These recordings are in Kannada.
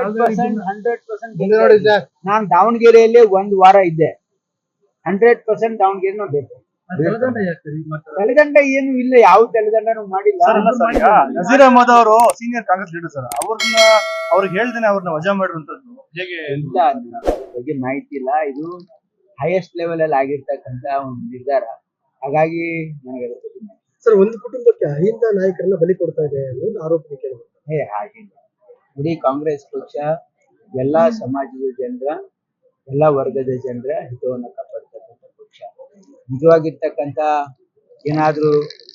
100% ನಾನು ದಾವಣಗೆರೆಯಲ್ಲಿ 1 ವಾರ ಇದ್ದೆ. 100% ದಾವಣಗೆರೆ ಬೇಕು. ತಲೆದಂಡ ಏನು ಇಲ್ಲ, ಯಾವ ತಲೆದಂಡನೂ ಮಾಡಿಲ್ಲ. ನಜೀರ್ ಅಹಮದ್ ಅವರು ಸೀನಿಯರ್ ಕಾಂಗ್ರೆಸ್ ಲೀಡರ್ ಸರ್, ಅವ್ರಿಗೆ ಹೇಳ್ದೇನೆ ಅವ್ರನ್ನ ವಜಾ ಮಾಡಿರುವಂತದ್ದು ಹೇಗೆ ಇಲ್ಲ, ಅದ್ರ ಬಗ್ಗೆ ಮಾಹಿತಿ ಇಲ್ಲ. ಇದು ಹೈಯೆಸ್ಟ್ ಲೆವೆಲ್ ಅಲ್ಲಿ ಆಗಿರ್ತಕ್ಕಂತ ಒಂದು ನಿರ್ಧಾರ. ಹಾಗಾಗಿ ನನಗೆ ಸರ್, ಒಂದು ಕುಟುಂಬಕ್ಕೆ ಅಹಿಂದ ನಾಯಕರನ್ನ ಬಲಿ ಕೊಡ್ತಾ ಇದೆ ಅನ್ನೋದು ಆರೋಪ ಕೇಳಿದೆ. ಹಾಗಿಲ್ಲ ನೋಡಿ, ಕಾಂಗ್ರೆಸ್ ಪಕ್ಷ ಎಲ್ಲಾ ಸಮಾಜದ ಜನರ, ಎಲ್ಲಾ ವರ್ಗದ ಜನರ ಹಿತವನ್ನು ಕಾಪಾಡ್ತಕ್ಕಂಥ ಪಕ್ಷ. ನಿಜವಾಗಿರ್ತಕ್ಕಂಥ ಏನಾದ್ರೂ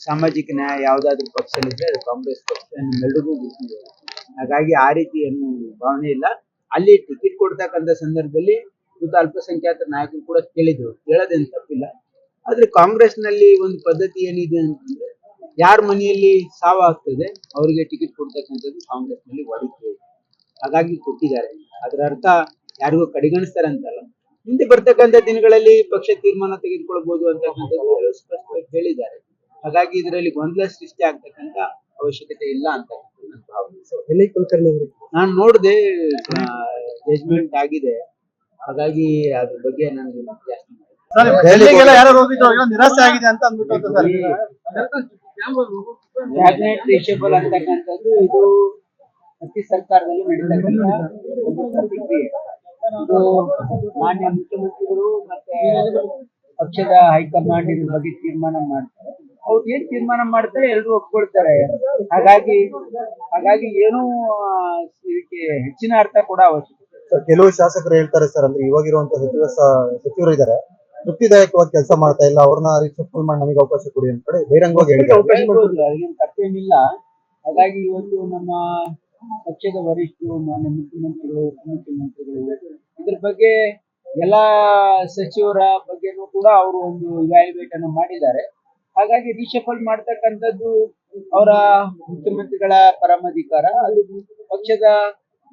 ಸಾಮಾಜಿಕ ನ್ಯಾಯ ಯಾವ್ದಾದ್ರು ಪಕ್ಷದಲ್ಲಿದ್ರೆ ಅದು ಕಾಂಗ್ರೆಸ್ ಪಕ್ಷ, ನಿಮ್ಮೆಲ್ರಿಗೂ ಗೊತ್ತಿದೆ. ಹಾಗಾಗಿ ಆ ರೀತಿ ಏನು ಭಾವನೆ ಇಲ್ಲ. ಅಲ್ಲಿ ಟಿಕೆಟ್ ಕೊಡ್ತಕ್ಕಂಥ ಸಂದರ್ಭದಲ್ಲಿ ಅಲ್ಪಸಂಖ್ಯಾತರ ನಾಯಕರು ಕೂಡ ಕೇಳಿದ್ರು, ಕೇಳೋದೇನು ತಪ್ಪಿಲ್ಲ. ಆದ್ರೆ ಕಾಂಗ್ರೆಸ್ ನಲ್ಲಿ ಒಂದು ಪದ್ಧತಿ ಏನಿದೆ ಅಂತಂದ್ರೆ, ಯಾರ ಮನೆಯಲ್ಲಿ ಸಾವಾಗ್ತದೆ ಅವರಿಗೆ ಟಿಕೆಟ್ ಕೊಡ್ತಕ್ಕಂಥದ್ದು ಕಾಂಗ್ರೆಸ್ ನಲ್ಲಿ ವಾಡಿಕೆ ಇದೆ. ಹಾಗಾಗಿ ಕೊಟ್ಟಿದ್ದಾರೆ. ಅದರ ಅರ್ಥ ಯಾರಿಗೂ ಕಡೆಗಣಿಸ್ತಾರೆ ಅಂತಲ್ಲ. ಮುಂದೆ ಬರ್ತಕ್ಕಂಥ ದಿನಗಳಲ್ಲಿ ಪಕ್ಷ ತೀರ್ಮಾನ ತೆಗೆದುಕೊಳ್ಬಹುದು ಅಂತಕ್ಕಂಥದ್ದು ಸ್ಪಷ್ಟವಾಗಿ ಹೇಳಿದ್ದಾರೆ. ಹಾಗಾಗಿ ಇದರಲ್ಲಿ ಗೊಂದಲ ಸೃಷ್ಟಿ ಆಗ್ತಕ್ಕಂಥ ಅವಶ್ಯಕತೆ ಇಲ್ಲ ಅಂತ ನನ್ನ ಭಾವನೆ. ನಾನು ನೋಡಿದೆ, ಜಜ್ಮೆಂಟ್ ಆಗಿದೆ. ಹಾಗಾಗಿ ಅದ್ರ ಬಗ್ಗೆ ನನಗೆ ನಿರಾಸೆ ಆಗಿದೆ ಅಂತ ಅಂದ್ಬಿಟ್ಟು ಕ್ಯಾಬಿನೆಟ್ ರೀಚೇಬಲ್ ಅಂತಕ್ಕಂಥದ್ದು ಇದು ಪ್ರತಿ ಸರ್ಕಾರದಲ್ಲೂ ನಡೀತಕ್ಕಂಥ ಒಂದು ಪ್ರತಿಕ್ರಿಯೆ. ಇದು ಮಾನ್ಯ ಮುಖ್ಯಮಂತ್ರಿಗಳು ಮತ್ತೆ ಪಕ್ಷದ ಹೈಕಮಾಂಡ್ ಇದ್ರ ಬಗ್ಗೆ ತೀರ್ಮಾನ ಮಾಡ್ತಾರೆ. ಅವ್ರು ಏನ್ ತೀರ್ಮಾನ ಮಾಡ್ತಾರೆ ಎಲ್ರು ಒಪ್ಕೊಳ್ತಾರೆ. ಹಾಗಾಗಿ ಏನೂ ಇದಕ್ಕೆ ಹೆಚ್ಚಿನ ಅರ್ಥ ಕೂಡ ಅವಶ್ಯಕತೆ. ಕೆಲವು ಶಾಸಕರು ಹೇಳ್ತಾರೆ ಸರ್, ಅಂದ್ರೆ ಇವಾಗಿರುವಂತಹ ಸಚಿವರು ಇದ್ದಾರೆ, ತೃಪ್ತಿದಾಯಕವಾಗಿ ಕೆಲಸ ಮಾಡ್ತಾ ಇಲ್ಲ, ಅವ್ರನ್ನ ರಿಸೆಪ್ಟ್ ಮಾಡಿ ನಮಗೆ ಅವಕಾಶ ಕೊಡಿ ಅಂತ ಕಡೆ ಬಹಿರಂಗವಾಗಿ ಹೇಳ್ತಾರೆ. ಅದೇನು ತಪ್ಪೇನಿಲ್ಲ. ಹಾಗಾಗಿ ಇವತ್ತು ನಮ್ಮ ಪಕ್ಷದ ವರಿಷ್ಠರು, ಮಾನ್ಯ ಮುಖ್ಯಮಂತ್ರಿಗಳು, ಉಪಮುಖ್ಯಮಂತ್ರಿಗಳು ಇದ್ರ ಬಗ್ಗೆ ಎಲ್ಲಾ ಸಚಿವರ ಬಗ್ಗೆನೂ ಕೂಡ ಅವರು ಒಂದು ಇವ್ಯಾಲ್ಯೂಯೇಟ್ ಅನ್ನು ಮಾಡಿದ್ದಾರೆ. ಹಾಗಾಗಿ ರೀಶಫಲ್ ಮಾಡ್ತಕ್ಕಂಥದ್ದು ಅವರ ಮುಖ್ಯಮಂತ್ರಿಗಳ ಪರಮಾಧಿಕಾರ. ಅದು ಪಕ್ಷದ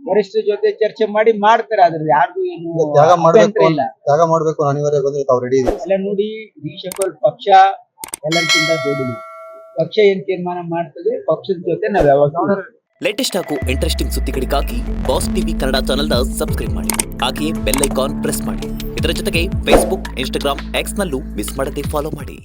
ವರಿಷ್ಠರ ಜೊತೆ ಚರ್ಚೆ ಮಾಡಿ ಮಾಡ್ತಾರೆ. ಅದ್ರಲ್ಲಿ ಯಾರಿಗೂ ಏನು ತ್ಯಾಗ ಮಾಡ್ಬೇಕು ಅನಿವಾರ್ಯ ಬಂದ್ರೆ ತಾವು ರೆಡಿ ಇದೆ. ಎಲ್ಲ ನೋಡಿ, ರೀಶಫಲ್ ಪಕ್ಷ ಎಲ್ಲರಿಗಿಂತ ದೊಡ್ಡದು. ಪಕ್ಷ ಏನ್ ತೀರ್ಮಾನ ಮಾಡ್ತದೆ, ಪಕ್ಷದ ಜೊತೆ ನಾವ್ ಯಾವಾಗ ಲೇಟೆಸ್ಟ್ ಹಾಗೂ ಇಂಟ್ರೆಸ್ಟಿಂಗ್ ಸುದ್ದಿಗಳಿಗಾಗಿ ಬಾಸ್ ಟಿವಿ ಕನ್ನಡ ಚಾನೆಲ್ನ ಸಬ್ಸ್ಕ್ರೈಬ್ ಮಾಡಿ. ಹಾಗೆಯೇ ಬೆಲ್ ಐಕಾನ್ ಪ್ರೆಸ್ ಮಾಡಿ. ಇದರ ಜೊತೆಗೆ ಫೇಸ್ಬುಕ್, ಇನ್ಸ್ಟಾಗ್ರಾಮ್, ಎಕ್ಸ್ ನಲ್ಲೂ ಮಿಸ್ ಮಾಡದೆ ಫಾಲೋ ಮಾಡಿ.